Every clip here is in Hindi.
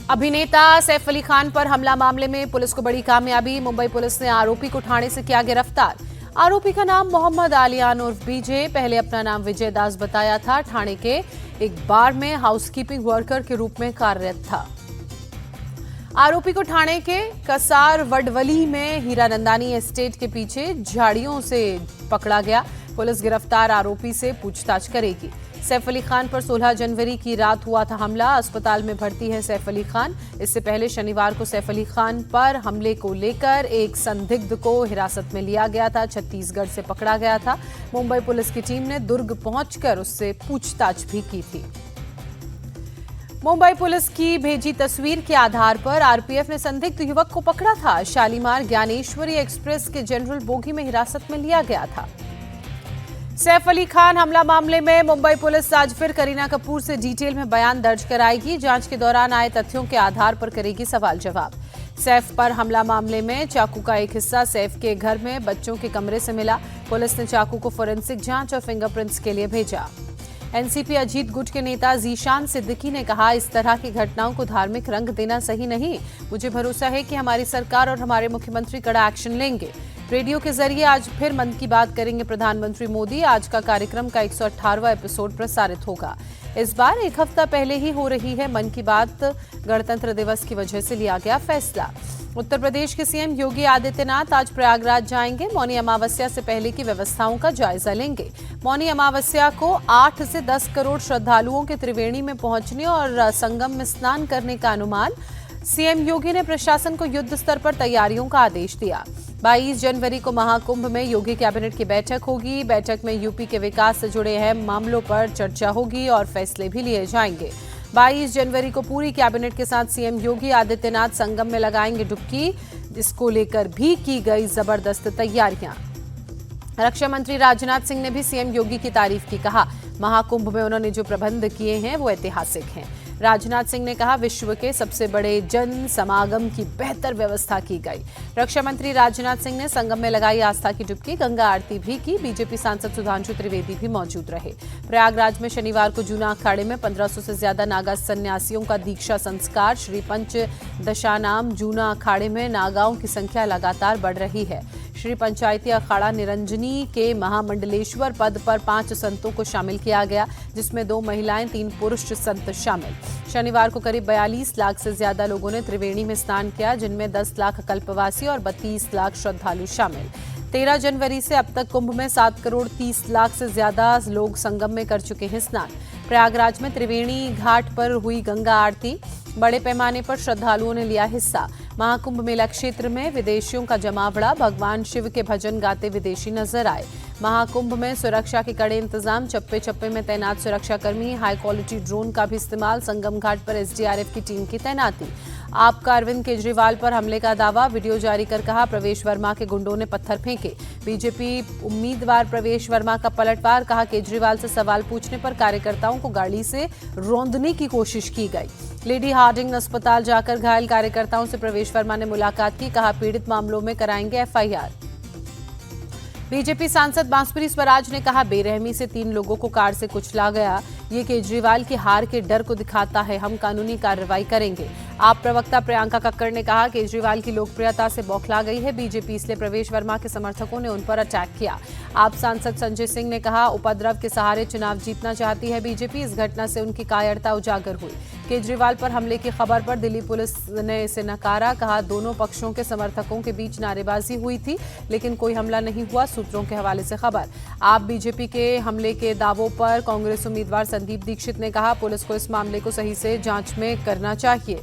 अभिनेता सैफ अली खान पर हमला मामले में पुलिस को बड़ी कामयाबी। मुंबई पुलिस ने आरोपी को ठाणे से किया गिरफ्तार। आरोपी का नाम मोहम्मद आलियान उर्फ बीजे, पहले अपना नाम विजय दास बताया था। ठाणे के एक बार में हाउसकीपिंग वर्कर के रूप में कार्यरत था। आरोपी को ठाणे के कसार वडवली में हीरानंदानी एस्टेट के पीछे झाड़ियों से पकड़ा गया। पुलिस गिरफ्तार आरोपी से पूछताछ करेगी। सैफ अली खान पर 16 जनवरी की रात हुआ था हमला। अस्पताल में भर्ती है सैफ अली खान। इससे पहले शनिवार को सैफ अली खान पर हमले को लेकर एक संदिग्ध को हिरासत में लिया गया था। छत्तीसगढ़ से पकड़ा गया था। मुंबई पुलिस की टीम ने दुर्ग पहुंचकर उससे पूछताछ भी की थी। मुंबई पुलिस की भेजी तस्वीर के आधार पर आरपीएफ ने संदिग्ध युवक को पकड़ा था। शालीमार ज्ञानेश्वरी एक्सप्रेस के जनरल बोगी में हिरासत में लिया गया था। सैफ अली खान हमला मामले में मुंबई पुलिस आज फिर करीना कपूर से डिटेल में बयान दर्ज कराएगी। जांच के दौरान आए तथ्यों के आधार पर करेगी सवाल जवाब। सैफ पर हमला मामले में चाकू का एक हिस्सा सैफ के घर में बच्चों के कमरे से मिला। पुलिस ने चाकू को फोरेंसिक जांच और फिंगरप्रिंट्स के लिए भेजा। एनसीपी अजीत गुट के नेता जीशान सिद्दीकी ने कहा, इस तरह की घटनाओं को धार्मिक रंग देना सही नहीं। मुझे भरोसा है कि हमारी सरकार और हमारे मुख्यमंत्री कड़ा एक्शन लेंगे। रेडियो के जरिए आज फिर मन की बात करेंगे प्रधानमंत्री मोदी। आज का कार्यक्रम का 118वां एपिसोड प्रसारित होगा। इस बार एक हफ्ता पहले ही हो रही है मन की बात। गणतंत्र दिवस की वजह से लिया गया फैसला। उत्तर प्रदेश के सीएम योगी आदित्यनाथ आज प्रयागराज जाएंगे। मौनी अमावस्या से पहले की व्यवस्थाओं का जायजा लेंगे। मौनी अमावस्या को 8 से 10 करोड़ श्रद्धालुओं के त्रिवेणी में पहुंचने और संगम में स्नान करने का अनुमान। सीएम योगी ने प्रशासन को युद्ध स्तर पर तैयारियों का आदेश दिया। 22 जनवरी को महाकुंभ में योगी कैबिनेट की बैठक होगी। बैठक में यूपी के विकास से जुड़े अहम मामलों पर चर्चा होगी और फैसले भी लिए जाएंगे। 22 जनवरी को पूरी कैबिनेट के साथ सीएम योगी आदित्यनाथ संगम में लगाएंगे डुबकी। इसको लेकर भी की गई जबरदस्त तैयारियां। रक्षा मंत्री राजनाथ सिंह ने भी सीएम योगी की तारीफ की। कहा, महाकुंभ में उन्होंने जो प्रबंध किए हैं वो ऐतिहासिक हैं। राजनाथ सिंह ने कहा, विश्व के सबसे बड़े जन समागम की बेहतर व्यवस्था की गई। रक्षा मंत्री राजनाथ सिंह ने संगम में लगाई आस्था की डुबकी, गंगा आरती भी की। बीजेपी सांसद सुधांशु त्रिवेदी भी मौजूद रहे। प्रयागराज में शनिवार को जूना अखाड़े में 1500 से ज्यादा नागा सन्यासियों का दीक्षा संस्कार। श्री पंच दशानाम जूना अखाड़े में नागाओं की संख्या लगातार बढ़ रही है। श्री पंचायती अखाड़ा निरंजनी के महामंडलेश्वर पद पर 5 संतों को शामिल किया गया, जिसमें 2 महिलाएं 3 पुरुष संत शामिल। शनिवार को करीब 42 लाख से ज्यादा लोगों ने त्रिवेणी में स्नान किया, जिनमें 10 लाख कल्पवासी और 32 लाख श्रद्धालु शामिल। 13 जनवरी से अब तक कुंभ में 7 करोड़ 30 लाख से ज्यादा लोग संगम में कर चुके हैं स्नान। प्रयागराज में त्रिवेणी घाट पर हुई गंगा आरती। बड़े पैमाने पर श्रद्धालुओं ने लिया हिस्सा। महाकुंभ मेला क्षेत्र में विदेशियों का जमावड़ा। भगवान शिव के भजन गाते विदेशी नजर आए। महाकुंभ में सुरक्षा के कड़े इंतजाम। चप्पे चप्पे में तैनात सुरक्षाकर्मी। हाई क्वालिटी ड्रोन का भी इस्तेमाल। संगम घाट पर एसडीआरएफ की टीम की तैनाती। आपका अरविंद केजरीवाल पर हमले का दावा। वीडियो जारी कर कहा, प्रवेश वर्मा के गुंडों ने पत्थर फेंके। बीजेपी उम्मीदवार प्रवेश वर्मा का पलटवार। कहा, केजरीवाल से सवाल पूछने पर कार्यकर्ताओं को गाड़ी से रौंदने की कोशिश की गई। लेडी हार्डिंग अस्पताल जाकर घायल कार्यकर्ताओं से प्रवेश वर्मा ने मुलाकात की। कहा, पीड़ित मामलों में कराएंगे एफआईआर। बीजेपी सांसद बांसुरी स्वराज ने कहा, बेरहमी से 3 लोगों को कार से कुचला गया। ये केजरीवाल की हार के डर को दिखाता है। हम कानूनी कार्रवाई करेंगे। आप प्रवक्ता प्रियंका कक्कड़ ने कहा, केजरीवाल की लोकप्रियता से बौखला गई है बीजेपी, इसलिए प्रवेश वर्मा के समर्थकों ने उन पर अटैक किया। आप सांसद संजय सिंह ने कहा, उपद्रव के सहारे चुनाव जीतना चाहती है बीजेपी। इस घटना से उनकी कायरता उजागर हुई। केजरीवाल पर हमले की खबर पर दिल्ली पुलिस ने इसे नकारा। कहा, दोनों पक्षों के समर्थकों के बीच नारेबाजी हुई थी, लेकिन कोई हमला नहीं हुआ। सूत्रों के हवाले से खबर। आप बीजेपी के हमले के दावों पर कांग्रेस उम्मीदवार संदीप दीक्षित ने कहा, पुलिस को इस मामले को सही से जांच में करना चाहिए।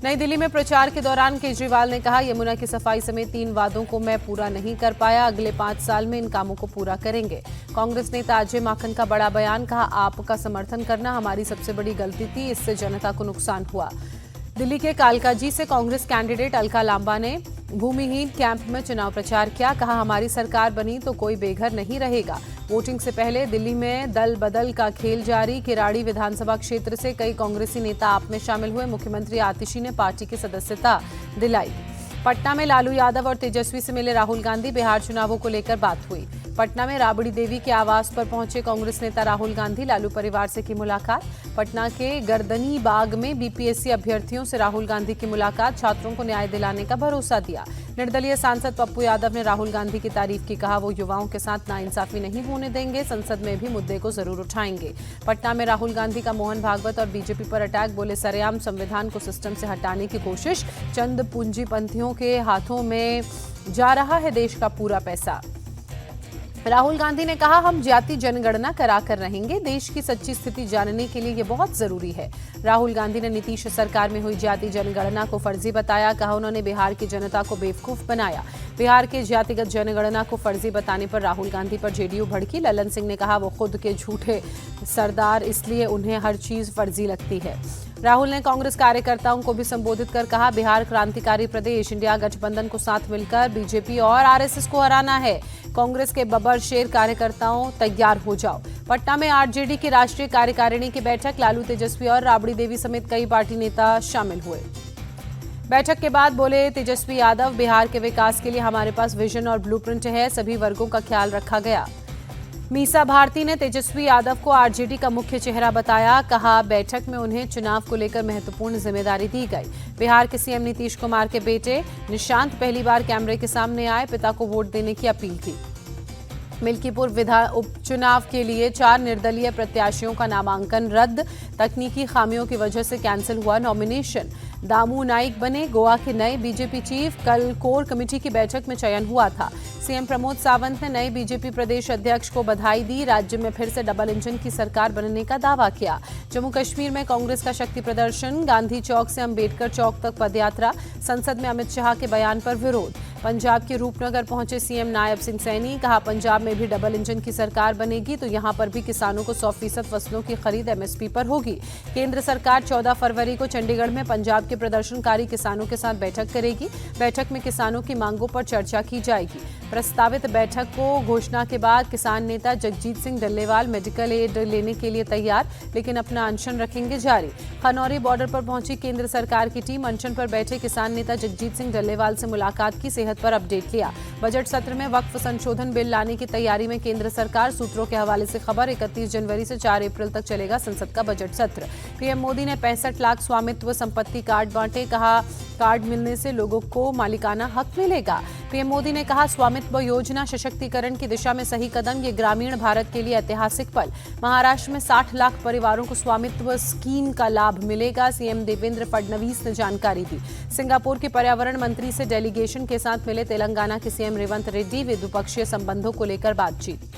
नई दिल्ली में प्रचार के दौरान केजरीवाल ने कहा, यमुना की सफाई समेत 3 वादों को मैं पूरा नहीं कर पाया। अगले 5 साल में इन कामों को पूरा करेंगे। कांग्रेस नेता अजय माकन का बड़ा बयान। कहा, आपका समर्थन करना हमारी सबसे बड़ी गलती थी, इससे जनता को नुकसान हुआ। दिल्ली के कालकाजी से कांग्रेस कैंडिडेट अलका लांबा ने भूमिहीन कैंप में चुनाव प्रचार किया। कहा, हमारी सरकार बनी तो कोई बेघर नहीं रहेगा। वोटिंग से पहले दिल्ली में दल बदल का खेल जारी। किराड़ी विधानसभा क्षेत्र से कई कांग्रेसी नेता आप में शामिल हुए। मुख्यमंत्री आतिशी ने पार्टी की सदस्यता दिलाई। पटना में लालू यादव और तेजस्वी से मिले राहुल गांधी। बिहार चुनावों को लेकर बात हुई। पटना में राबड़ी देवी के आवास पर पहुंचे कांग्रेस नेता राहुल गांधी, लालू परिवार से की मुलाकात। पटना के गर्दनी बाग में बीपीएससी अभ्यर्थियों से राहुल गांधी की मुलाकात, छात्रों को न्याय दिलाने का भरोसा दिया। निर्दलीय सांसद पप्पू यादव ने राहुल गांधी की तारीफ की, कहा वो युवाओं के साथ नाइंसाफी नहीं होने देंगे, संसद में भी मुद्दे को जरूर उठाएंगे। पटना में राहुल गांधी का मोहन भागवत और बीजेपी पर अटैक, बोले सरेआम संविधान को सिस्टम से हटाने की कोशिश, चंद पूंजीपतियों के हाथों में जा रहा है देश का पूरा पैसा। राहुल गांधी ने कहा हम जाति जनगणना कराकर रहेंगे, देश की सच्ची स्थिति जानने के लिए ये बहुत जरूरी है। राहुल गांधी ने नीतीश सरकार में हुई जाति जनगणना को फर्जी बताया, कहा उन्होंने बिहार की जनता को बेवकूफ बनाया। बिहार के जातिगत जनगणना को फर्जी बताने पर राहुल गांधी पर जेडीयू भड़की। ललन सिंह ने कहा वो खुद के झूठे सरदार, इसलिए उन्हें हर चीज फर्जी लगती है। राहुल ने कांग्रेस कार्यकर्ताओं को भी संबोधित कर कहा बिहार क्रांतिकारी प्रदेश, इंडिया गठबंधन को साथ मिलकर बीजेपी और आरएसएस को हराना है। कांग्रेस के बब्बर शेर कार्यकर्ताओं तैयार हो जाओ। पटना में आरजेडी की राष्ट्रीय कार्यकारिणी की बैठक, लालू, तेजस्वी और राबड़ी देवी समेत कई पार्टी नेता शामिल हुए। बैठक के बाद बोले तेजस्वी यादव, बिहार के विकास के लिए हमारे पास विजन और ब्लूप्रिंट है, सभी वर्गों का ख्याल रखा गया। मीसा भारती ने तेजस्वी यादव को आरजेडी का मुख्य चेहरा बताया, कहा बैठक में उन्हें चुनाव को लेकर महत्वपूर्ण जिम्मेदारी दी गई। बिहार के सीएम नीतीश कुमार के बेटे निशांत पहली बार कैमरे के सामने आए, पिता को वोट देने की अपील की। मिल्कीपुर विधान उपचुनाव के लिए 4 निर्दलीय प्रत्याशियों का नामांकन रद्द, तकनीकी खामियों की वजह से कैंसिल हुआ नॉमिनेशन। दामू नाइक बने गोवा के नए बीजेपी चीफ, कल कोर कमेटी की बैठक में चयन हुआ था। सीएम प्रमोद सावंत ने नए बीजेपी प्रदेश अध्यक्ष को बधाई दी, राज्य में फिर से डबल इंजन की सरकार बनने का दावा किया। जम्मू कश्मीर में कांग्रेस का शक्ति प्रदर्शन, गांधी चौक से अंबेडकर चौक तक पदयात्रा, संसद में अमित शाह के बयान पर विरोध। पंजाब के रूपनगर पहुंचे सीएम नायब सिंह सैनी, कहा पंजाब में भी डबल इंजन की सरकार बनेगी तो यहां पर भी किसानों को 100% फसलों की खरीद एमएसपी पर होगी। केंद्र सरकार 14 फरवरी को चंडीगढ़ में पंजाब के प्रदर्शनकारी किसानों के साथ बैठक करेगी। बैठक में किसानों की मांगों पर चर्चा की जाएगी। प्रस्तावित बैठक को घोषणा के बाद किसान नेता जगजीत सिंह डल्लेवाल मेडिकल एड लेने के लिए तैयार, लेकिन अपना अनशन रखेंगे जारी। खनौरी बॉर्डर पर पहुंची केंद्र सरकार की टीम, अनशन पर बैठे किसान नेता जगजीत सिंह डल्लेवाल से मुलाकात की, सेहत पर अपडेट लिया। बजट सत्र में वक्फ संशोधन बिल लाने की तैयारी में केंद्र सरकार, सूत्रों के हवाले से खबर। 31 जनवरी से 4 अप्रैल तक चलेगा संसद का बजट सत्र। पीएम मोदी ने 65 लाख स्वामित्व संपत्ति कार्ड बांटे, कहा कार्ड मिलने से लोगों को मालिकाना हक मिलेगा। पीएम मोदी ने कहा स्वामित्व योजना सशक्तिकरण की दिशा में सही कदम, ये ग्रामीण भारत के लिए ऐतिहासिक पल। महाराष्ट्र में 60 लाख परिवारों को स्वामित्व स्कीम का लाभ मिलेगा, सीएम देवेंद्र फडणवीस ने जानकारी दी। सिंगापुर के पर्यावरण मंत्री से डेलीगेशन के साथ मिले तेलंगाना के सीएम रेवंत रेड्डी, वे द्विपक्षीय संबंधों को लेकर बातचीत।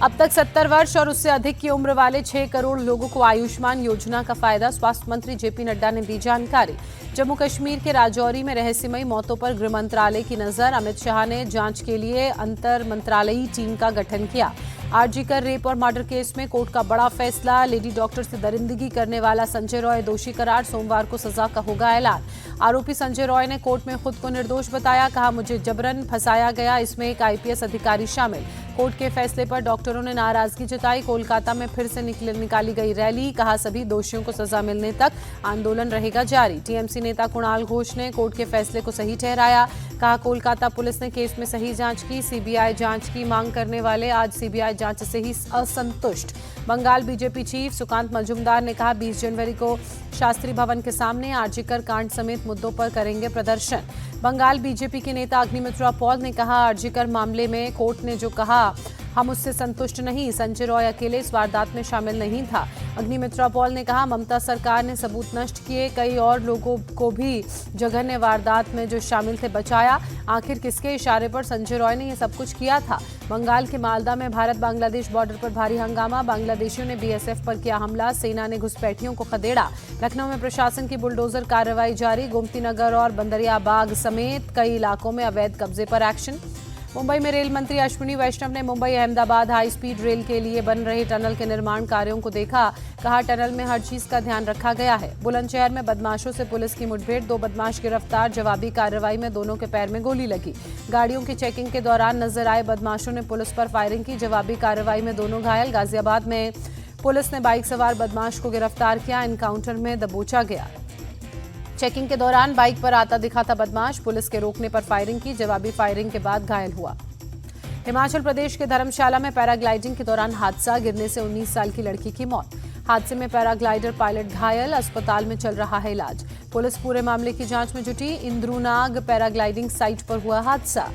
अब तक 70 वर्ष और उससे अधिक की उम्र वाले 6 करोड़ लोगों को आयुष्मान योजना का फायदा, स्वास्थ्य मंत्री जेपी नड्डा ने दी जानकारी। जम्मू कश्मीर के राजौरी में रहस्यमयी मौतों पर गृह मंत्रालय की नजर, अमित शाह ने जांच के लिए अंतर मंत्रालयी टीम का गठन किया। आरजीकर रेप और मर्डर केस में कोर्ट का बड़ा फैसला, लेडी डॉक्टर से दरिंदगी करने वाला संजय रॉय दोषी करार, सोमवार को सजा का होगा ऐलान। आरोपी संजय रॉय ने कोर्ट में खुद को निर्दोष बताया, कहा मुझे जबरन फंसाया गया, इसमें एक आईपीएस अधिकारी शामिल। कोर्ट के फैसले पर डॉक्टरों ने नाराजगी जताई। कोलकाता में फिर से निकाली गई रैली, कहा सभी दोषियों को सजा मिलने तक आंदोलन रहेगा जारी। टीएमसी नेता कुणाल घोष ने कोर्ट के फैसले को सही ठहराया, कहा कोलकाता पुलिस ने केस में सही जांच की, सीबीआई जांच की मांग करने वाले आज सीबीआई जांच से ही असंतुष्ट। बंगाल बीजेपी चीफ सुकांत मजूमदार ने कहा 20 जनवरी को शास्त्री भवन के सामने आरजीकर कांड समेत मुद्दों पर करेंगे प्रदर्शन। बंगाल बीजेपी के नेता अग्निमित्रा पॉल ने कहा आरजीकर मामले में कोर्ट ने जो कहा हम उससे संतुष्ट नहीं, संजय रॉय अकेले इस वारदात में शामिल नहीं था। अग्निमित्रा पॉल ने कहा ममता सरकार ने सबूत नष्ट किए, कई और लोगों को भी जघन्य वारदात में जो शामिल थे बचाया, आखिर किसके इशारे पर संजय रॉय ने ये सब कुछ किया था। बंगाल के मालदा में भारत बांग्लादेश बॉर्डर पर भारी हंगामा, बांग्लादेशियों ने बीएसएफ पर किया हमला, सेना ने घुसपैठियों को खदेड़ा। लखनऊ में प्रशासन की बुलडोजर कार्रवाई जारी, गोमती नगर और बंदरियाबाग समेत कई इलाकों में अवैध कब्जे पर एक्शन। मुंबई में रेल मंत्री अश्विनी वैष्णव ने Mumbai Ahmedabad high speed rail के लिए बन रहे टनल के निर्माण कार्यों को देखा, कहा टनल में हर चीज का ध्यान रखा गया है। बुलंदशहर में बदमाशों से पुलिस की मुठभेड़, 2 बदमाश गिरफ्तार, जवाबी कार्रवाई में दोनों के पैर में गोली लगी। गाड़ियों की चेकिंग के दौरान नजर आए बदमाशों ने पुलिस पर फायरिंग की, जवाबी कार्रवाई में दोनों घायल। गाजियाबाद में पुलिस ने बाइक सवार बदमाश को गिरफ्तार किया, एनकाउंटर में दबोचा गया। चेकिंग के दौरान बाइक पर आता दिखा था बदमाश, पुलिस के रोकने पर फायरिंग की, जवाबी फायरिंग के बाद घायल हुआ। हिमाचल प्रदेश के धर्मशाला में पैराग्लाइडिंग के दौरान हादसा, गिरने से 19 साल की लड़की की मौत। हादसे में पैराग्लाइडर पायलट घायल, अस्पताल में चल रहा है इलाज। पुलिस पूरे मामले की जांच में जुटी। इंद्रूनाग पैराग्लाइडिंग साइट पर हुआ हादसा।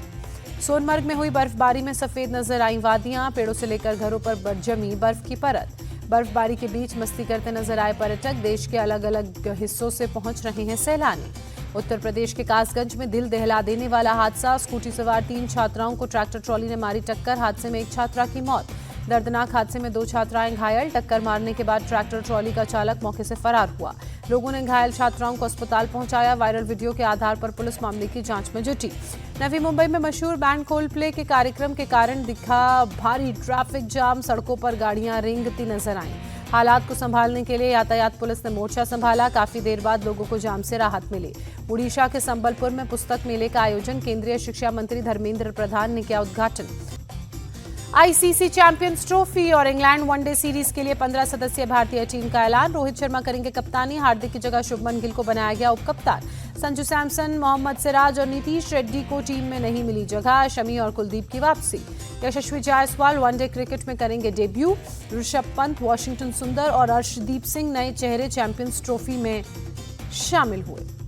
सोनमर्ग में हुई बर्फबारी में सफेद नजर आई वादियां, पेड़ों से लेकर घरों पर जमी बर्फ की परत। बर्फबारी के बीच मस्ती करते नजर आए पर्यटक। देश के अलग अलग हिस्सों से पहुंच रहे हैं सैलानी। उत्तर प्रदेश के कासगंज में दिल दहला देने वाला हादसा, स्कूटी सवार 3 छात्राओं को ट्रैक्टर ट्रॉली ने मारी टक्कर। हादसे में एक छात्रा की मौत। दर्दनाक हादसे में 2 छात्राएं घायल। टक्कर मारने के बाद ट्रैक्टर ट्रॉली का चालक मौके से फरार हुआ। लोगों ने घायल छात्राओं को अस्पताल पहुंचाया। वायरल वीडियो के आधार पर पुलिस मामले की जांच में जुटी। नवी मुंबई में मशहूर बैंड कोल्डप्ले के कार्यक्रम के कारण दिखा भारी ट्रैफिक जाम। सड़कों पर गाड़ियां रेंगती नजर आईं। हालात को संभालने के लिए यातायात पुलिस ने मोर्चा संभाला। काफी देर बाद लोगों को जाम से राहत मिली। उड़ीसा के संबलपुर में पुस्तक मेले का आयोजन, केंद्रीय शिक्षा मंत्री धर्मेंद्र प्रधान ने किया उद्घाटन। आईसीसी चैंपियंस ट्रॉफी और इंग्लैंड वनडे सीरीज के लिए 15 सदस्यीय भारतीय टीम का ऐलान। रोहित शर्मा करेंगे कप्तानी, हार्दिक की जगह शुभमन गिल को बनाया गया उपकप्तान। संजू सैमसन, मोहम्मद सिराज और नीतीश रेड्डी को टीम में नहीं मिली जगह। शमी और कुलदीप की वापसी। यशस्वी जायसवाल वनडे क्रिकेट में करेंगे डेब्यू। ऋषभ पंत, वॉशिंगटन सुंदर और अर्शदीप सिंह नए चेहरे चैंपियंस ट्रॉफी में शामिल हुए।